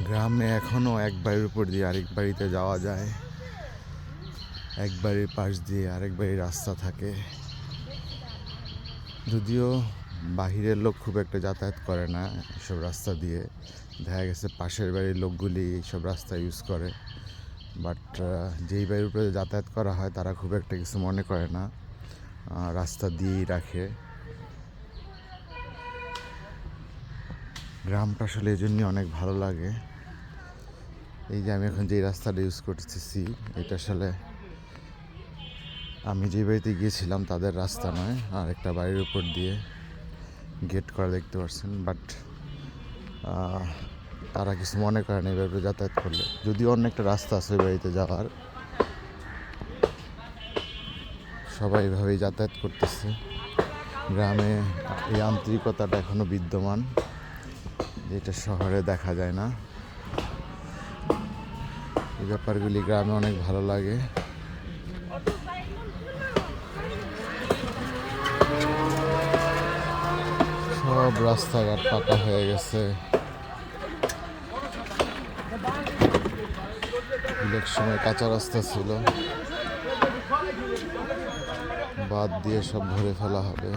গ্রামে এখনও এক বাড়ির উপর দিয়ে আরেক বাড়িতে যাওয়া যায়, এক বাড়ির পাশ দিয়ে আরেক বাড়ির রাস্তা থাকে। যদিও বাহিরের লোক খুব একটা যাতায়াত করে না এসব রাস্তা দিয়ে, দেখা গেছে পাশের বাড়ির লোকগুলি এইসব রাস্তা ইউজ করে। বাট যেই বাড়ির উপরে যাতায়াত করা হয় তারা খুব একটা কিছু মনে করে না, রাস্তা দিয়েই রাখে। গ্রামটা আসলে এই জন্যই অনেক ভালো লাগে। এই যে আমি এখন যেই রাস্তাটা ইউজ করতেছি, এটা আসলে আমি যে বাড়িতে গিয়েছিলাম তাদের রাস্তা নয়, আর একটা বাড়ির উপর দিয়ে গেট করা দেখতে পাচ্ছেন। বাট তারা কিছু মনে করে না এভাবে যাতায়াত করলে, যদিও অন্য একটা রাস্তা আছে ওই বাড়িতে যাওয়ার। সবাই এভাবেই যাতায়াত করতেছে। গ্রামে এই আন্তরিকতাটা এখনো বিদ্যমান, যেটা শহরে দেখা যায় না। এই ব্যাপারগুলি গ্রামে অনেক ভালো লাগে। সব রাস্তাঘাট পাকা হয়ে গেছে। এক সময় কাঁচা রাস্তা ছিল, বাদ দিয়ে সব ভরে ফেলা হবে।